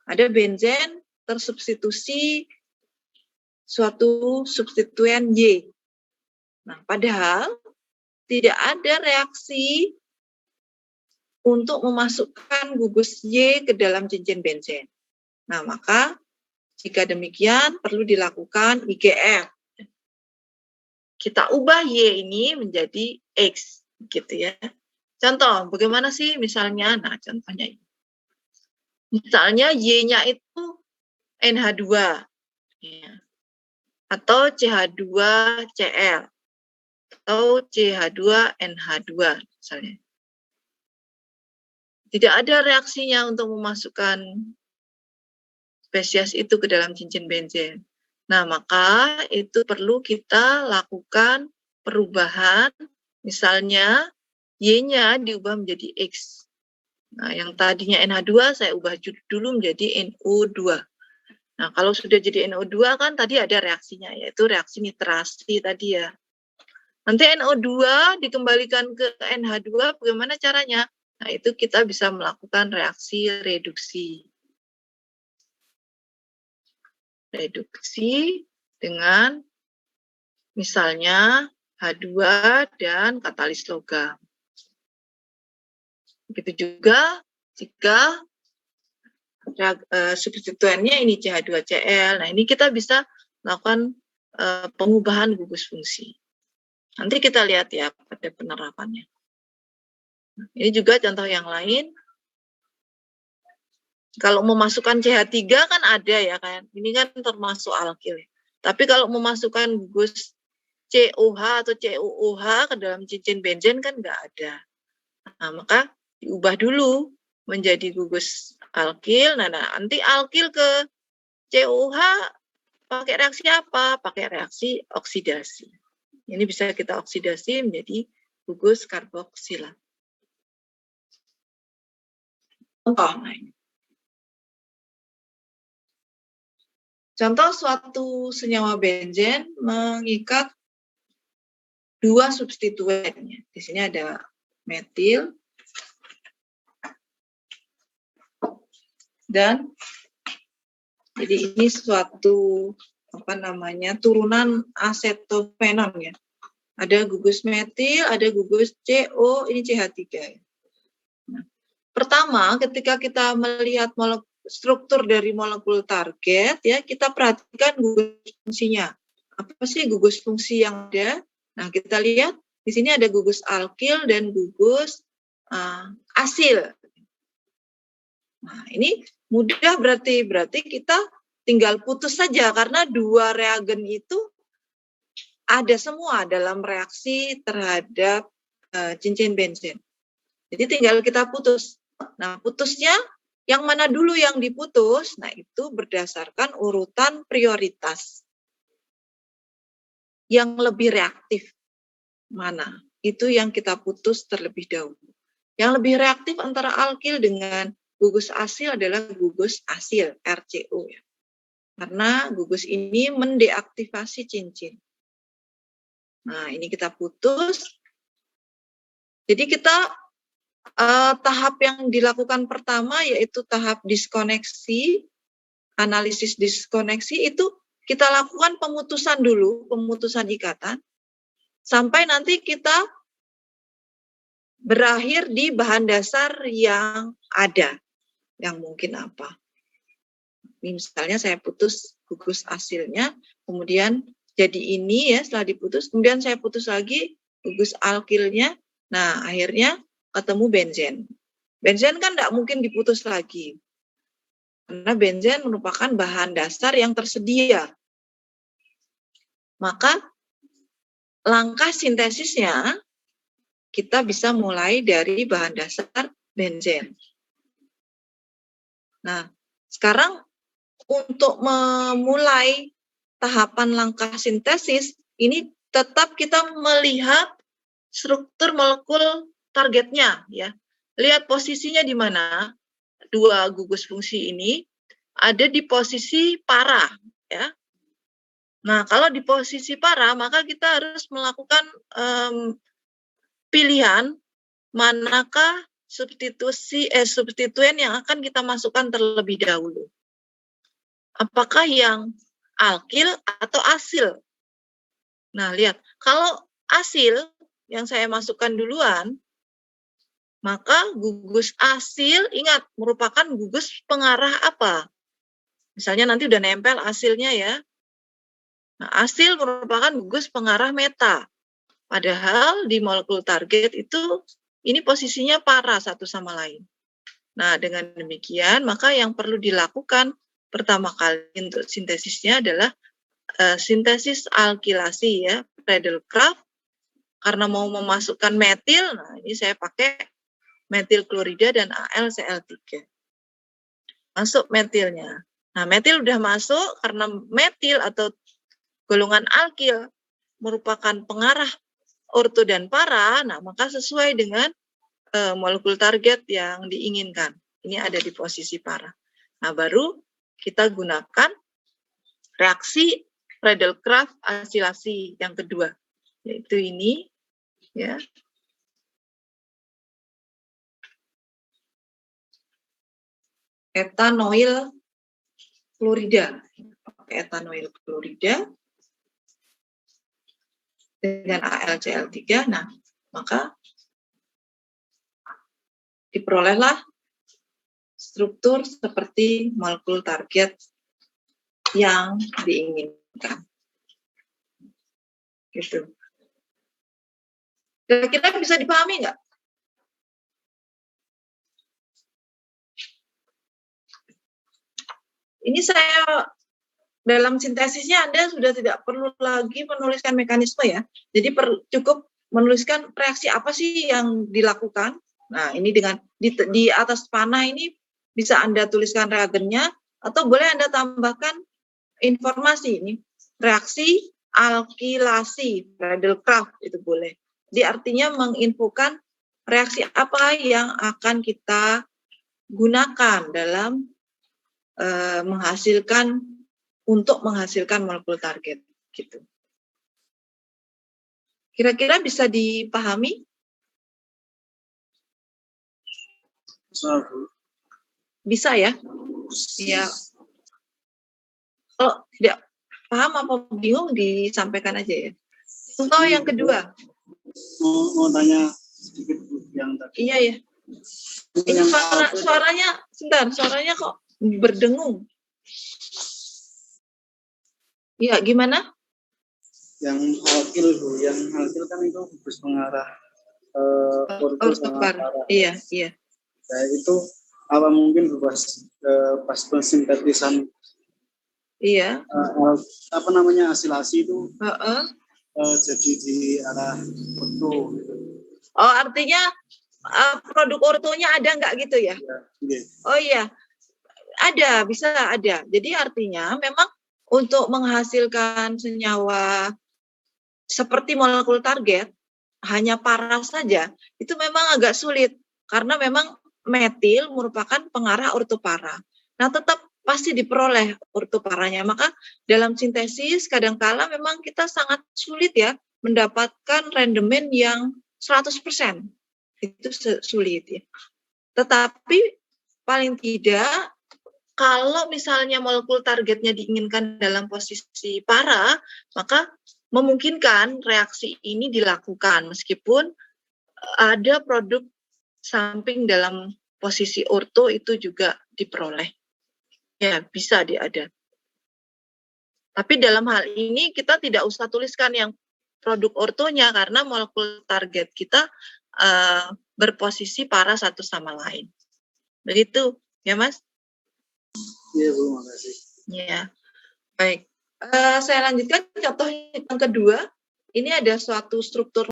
Ada benzen tersubstitusi suatu substituen Y. Nah, padahal tidak ada reaksi untuk memasukkan gugus Y ke dalam cincin benzen. Nah, maka jika demikian perlu dilakukan IGF. Kita ubah Y ini menjadi X, gitu ya. Contoh, bagaimana sih misalnya? Nah, contohnya ini. Misalnya Y-nya itu NH2, ya. Atau CH2Cl, atau CH2NH2, misalnya. Tidak ada reaksinya untuk memasukkan spesies itu ke dalam cincin benzen. Nah, maka itu perlu kita lakukan perubahan, misalnya Y-nya diubah menjadi X. Nah, yang tadinya NH2 saya ubah dulu menjadi NO2. Nah, kalau sudah jadi NO2 kan tadi ada reaksinya, yaitu reaksi nitrasi tadi ya. Nanti NO2 dikembalikan ke NH2, bagaimana caranya? Nah, itu kita bisa melakukan reaksi reduksi. Reduksi dengan misalnya H2 dan katalis logam. Begitu juga jika substituennya ini CH2Cl. Nah, ini kita bisa melakukan pengubahan gugus fungsi. Nanti kita lihat ya pada penerapannya. Ini juga contoh yang lain. Kalau memasukkan CH3 kan ada ya kan. Ini kan termasuk alkil. Tapi kalau memasukkan gugus COH atau COOH ke dalam cincin benzen kan nggak ada. Nah, maka diubah dulu menjadi gugus alkil. Nah, nanti alkil ke COH pakai reaksi apa? Pakai reaksi oksidasi. Ini bisa kita oksidasi menjadi gugus karboksilat. Contoh, nah ini. Contoh suatu senyawa benzen mengikat dua substituennya. Di sini ada metil dan jadi ini suatu turunan asetofenon ya. Ada gugus metil, ada gugus CO, ini CH3. Nah, pertama ketika kita melihat struktur dari molekul target ya, kita perhatikan gugus fungsinya. Apa sih gugus fungsi yang ada? Nah, kita lihat di sini ada gugus alkil dan gugus asil. Nah, ini mudah berarti kita tinggal putus saja karena dua reagen itu ada semua dalam reaksi terhadap cincin benzen. Jadi tinggal kita putus. Nah, putusnya yang mana dulu yang diputus? Nah, itu berdasarkan urutan prioritas. Yang lebih reaktif mana? Itu yang kita putus terlebih dahulu. Yang lebih reaktif antara alkil dengan gugus asil adalah gugus asil, RCO ya. Karena gugus ini mendeaktivasi cincin. Nah, ini kita putus. Jadi kita tahap yang dilakukan pertama yaitu tahap diskoneksi, analisis diskoneksi itu kita lakukan pemutusan dulu, pemutusan ikatan, sampai nanti kita berakhir di bahan dasar yang ada, yang mungkin apa. Misalnya saya putus gugus asilnya, kemudian jadi ini ya setelah diputus, kemudian saya putus lagi gugus alkilnya, nah akhirnya ketemu benzen. Benzen kan tidak mungkin diputus lagi, karena benzen merupakan bahan dasar yang tersedia. Maka langkah sintesisnya kita bisa mulai dari bahan dasar benzen. Nah, sekarang untuk memulai tahapan langkah sintesis, ini tetap kita melihat struktur molekul targetnya ya. Lihat posisinya di mana. Dua gugus fungsi ini ada di posisi para ya. Nah, kalau di posisi para, maka kita harus melakukan pilihan manakah substituen yang akan kita masukkan terlebih dahulu. Apakah yang alkil atau asil? Nah, lihat, kalau asil yang saya masukkan duluan, maka gugus asil, ingat, merupakan gugus pengarah apa? Misalnya nanti udah nempel asilnya ya. Nah, asil merupakan gugus pengarah meta. Padahal di molekul target itu, ini posisinya para satu sama lain. Nah, dengan demikian, maka yang perlu dilakukan pertama kali untuk sintesisnya adalah sintesis alkilasi ya, Friedel-Crafts. Karena mau memasukkan metil, nah ini saya pakai metil klorida dan AlCl3. Masuk metilnya. Nah, metil udah masuk karena metil atau golongan alkil merupakan pengarah orto dan para, nah maka sesuai dengan molekul target yang diinginkan. Ini ada di posisi para. Nah, baru kita gunakan reaksi Friedel-Crafts asilasi yang kedua, yaitu ini ya. Etanoil klorida. Pakai etanoil klorida dengan AlCl3. Nah, maka diperolehlah struktur seperti molekul target yang diinginkan. Gitu. Kira-kira bisa dipahami nggak? Ini saya dalam sintesisnya Anda sudah tidak perlu lagi menuliskan mekanisme ya. Jadi cukup menuliskan reaksi apa sih yang dilakukan. Nah, ini dengan di atas panah ini bisa Anda tuliskan reagennya atau boleh Anda tambahkan informasi ini. Reaksi alkilasi, Friedel-Crafts itu boleh. Jadi artinya menginfokan reaksi apa yang akan kita gunakan dalam menghasilkan molekul target gitu. Kira-kira bisa dipahami? Bisa ya? Iya. Kalau tidak paham apa bingung disampaikan aja ya. Contoh yang kedua. Mau tanya sedikit yang tadi. Iya ya. Ini suaranya kok berdengung. Ya, gimana? Yang alkil kan itu gugus pengarah orto sama para. Iya. Nah, itu apa mungkin pas pensintetisan iya. Apa namanya asilasi itu jadi di arah orto gitu. Oh, artinya produk ortonya ada nggak gitu ya? Iya. Oh iya, bisa ada. Jadi artinya memang untuk menghasilkan senyawa seperti molekul target hanya para saja itu memang agak sulit karena memang metil merupakan pengarah ortopara. Nah, tetap pasti diperoleh ortoparanya. Maka dalam sintesis kadangkala memang kita sangat sulit ya mendapatkan rendemen yang 100%. Itu sulit ya. Tetapi paling tidak kalau misalnya molekul targetnya diinginkan dalam posisi para, maka memungkinkan reaksi ini dilakukan meskipun ada produk samping dalam posisi orto itu juga diperoleh. Ya, bisa ada. Tapi dalam hal ini kita tidak usah tuliskan yang produk ortonya karena molekul target kita berposisi para satu sama lain. Begitu, ya Mas? Iya, Bu, makasih. Ya, baik. Saya lanjutkan contoh yang kedua. Ini ada suatu struktur